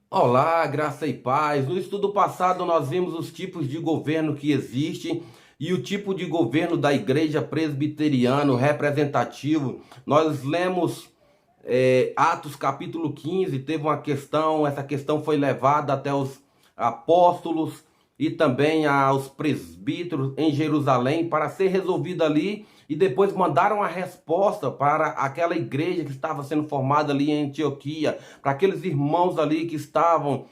Olá, graça e paz. No estudo passado, nós vimos os tipos de governo que existem e o tipo de governo da Igreja Presbiteriana representativo. Nós lemos Atos capítulo 15, teve uma questão, essa questão foi levada até os apóstolos e também aos presbíteros em Jerusalém para ser resolvida ali, e depois mandaram a resposta para aquela igreja que estava sendo formada ali em Antioquia, para aqueles irmãos ali que estavam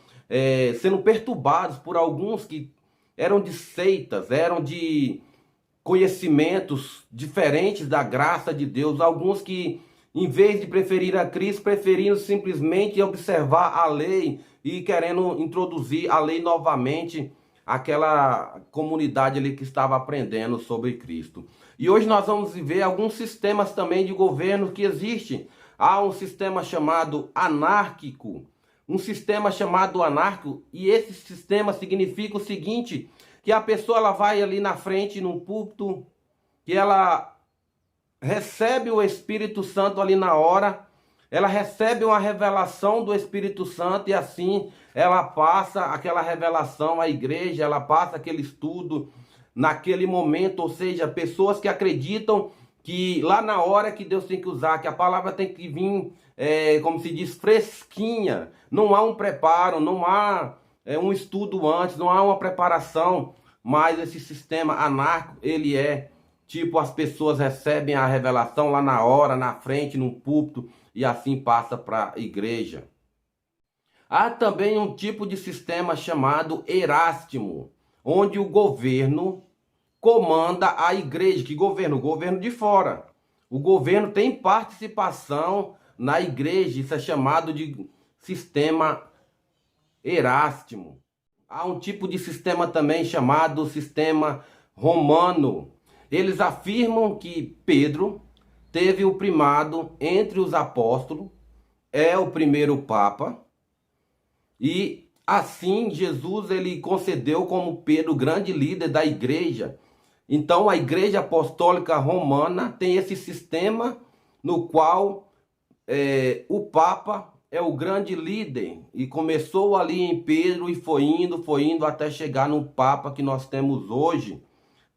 sendo perturbados por alguns que eram de seitas, eram de conhecimentos diferentes da graça de Deus, alguns que, em vez de preferir a Cristo, preferiram simplesmente observar a lei e querendo introduzir a lei novamente àquela comunidade ali que estava aprendendo sobre Cristo. E hoje nós vamos ver alguns sistemas também de governo que existem. Há um sistema chamado anárquico, e esse sistema significa o seguinte: que a pessoa ela vai ali na frente, no púlpito, que ela recebe o Espírito Santo ali na hora, ela recebe uma revelação do Espírito Santo e assim ela passa aquela revelação à igreja, ela passa aquele estudo naquele momento, ou seja, pessoas que acreditam que lá na hora que Deus tem que usar, que a palavra tem que vir, como se diz, fresquinha, não há um preparo, não há um estudo antes, não há uma preparação, mas esse sistema anárquico, ele é tipo, as pessoas recebem a revelação lá na hora, na frente, no púlpito, e assim passa para a igreja. Há também um tipo de sistema chamado erástimo, onde o governo comanda a igreja. Que governo? O governo de fora. O governo tem participação na igreja, isso é chamado de sistema erástimo. Há um tipo de sistema também chamado sistema romano. Eles afirmam que Pedro teve o primado entre os apóstolos, é o primeiro papa, e assim Jesus ele concedeu como Pedro grande líder da igreja. Então a Igreja Apostólica Romana tem esse sistema no qual o Papa é o grande líder, e começou ali em Pedro e foi indo até chegar no Papa que nós temos hoje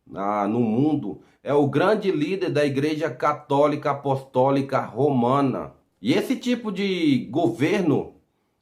no mundo. É o grande líder da Igreja Católica Apostólica Romana. E esse tipo de governo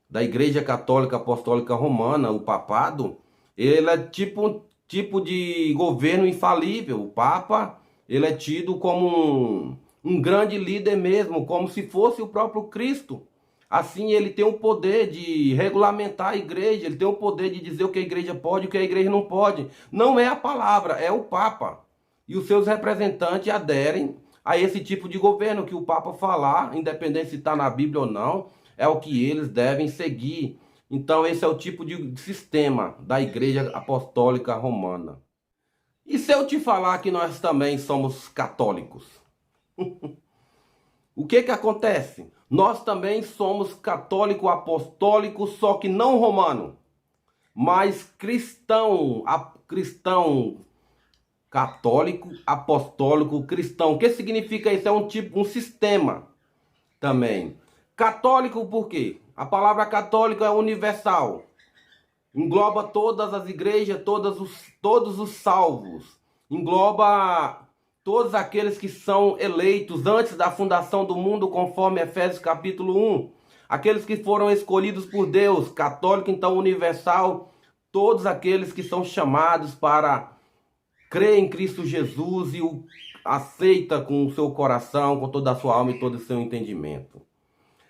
da Igreja Católica Apostólica Romana, o papado, ele é tipo de governo infalível. O Papa, ele é tido como um grande líder mesmo, como se fosse o próprio Cristo. Assim, ele tem o poder de regulamentar a igreja, ele tem o poder de dizer o que a igreja pode e o que a igreja não pode. Não é a palavra, é o Papa. E os seus representantes aderem a esse tipo de governo que o Papa falar, independente se está na Bíblia ou não, é o que eles devem seguir. Então, esse é o tipo de sistema da Igreja Apostólica Romana. E se eu te falar que nós também somos católicos? O que acontece? Nós também somos católico apostólico, só que não romano, mas cristão católico apostólico cristão. O que significa isso? É um sistema também. Católico por quê? A palavra católico é universal. Engloba todas as igrejas, todos os salvos. Engloba todos aqueles que são eleitos antes da fundação do mundo, conforme Efésios capítulo 1. Aqueles que foram escolhidos por Deus, católico, então universal. Todos aqueles que são chamados para crer em Cristo Jesus e o aceita com o seu coração, com toda a sua alma e todo o seu entendimento.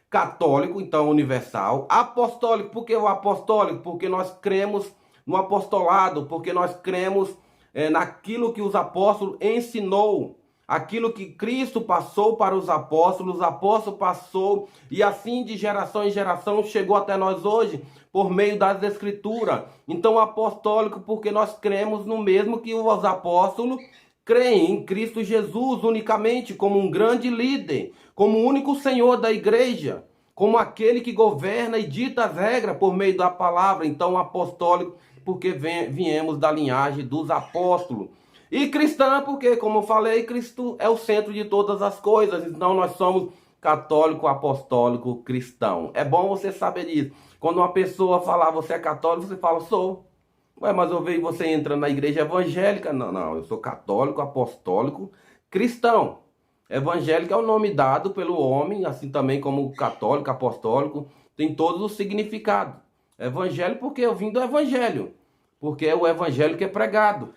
Católico, então universal. Apostólico, por que o apostólico? Porque nós cremos no apostolado, porque nós cremos naquilo que os apóstolos ensinou, aquilo que Cristo passou para os apóstolos, o apóstolo passou, e assim de geração em geração chegou até nós hoje, por meio das escrituras. Então apostólico, porque nós cremos no mesmo que os apóstolos creem, em Cristo Jesus unicamente, como um grande líder, como o único Senhor da igreja, como aquele que governa e dita as regras por meio da palavra. Então apostólico, porque viemos da linhagem dos apóstolos. E cristã, porque, como eu falei, Cristo é o centro de todas as coisas. Então nós somos católico, apostólico, cristão. É bom você saber disso. Quando uma pessoa falar, você é católico, você fala, sou. Ué, mas eu vejo você entrando na igreja evangélica. Não, não, eu sou católico, apostólico, cristão. Evangélico é o nome dado pelo homem, assim também como católico, apostólico, tem todos os significados. Evangelho porque eu vim do evangelho, porque é o evangelho que é pregado,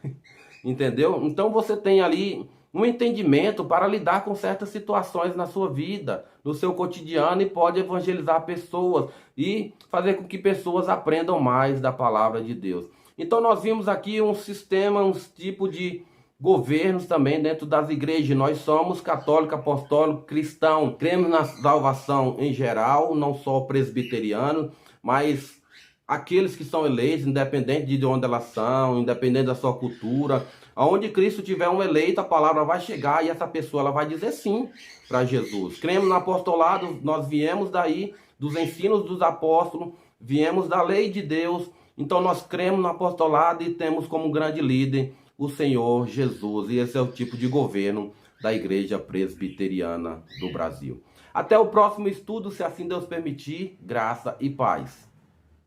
entendeu? Então você tem ali um entendimento para lidar com certas situações na sua vida, no seu cotidiano, e pode evangelizar pessoas e fazer com que pessoas aprendam mais da palavra de Deus. Então nós vimos aqui um sistema, um tipo de governos também dentro das igrejas. Nós somos católico, apostólico, cristão, cremos na salvação em geral, não só presbiteriano, mas aqueles que são eleitos, independente de onde elas são, independente da sua cultura. Aonde Cristo tiver um eleito, a palavra vai chegar e essa pessoa ela vai dizer sim para Jesus. Cremos no apostolado, nós viemos daí, dos ensinos dos apóstolos, viemos da lei de Deus. Então nós cremos no apostolado e temos como grande líder o Senhor Jesus. E esse é o tipo de governo da Igreja Presbiteriana do Brasil. Até o próximo estudo, se assim Deus permitir, graça e paz.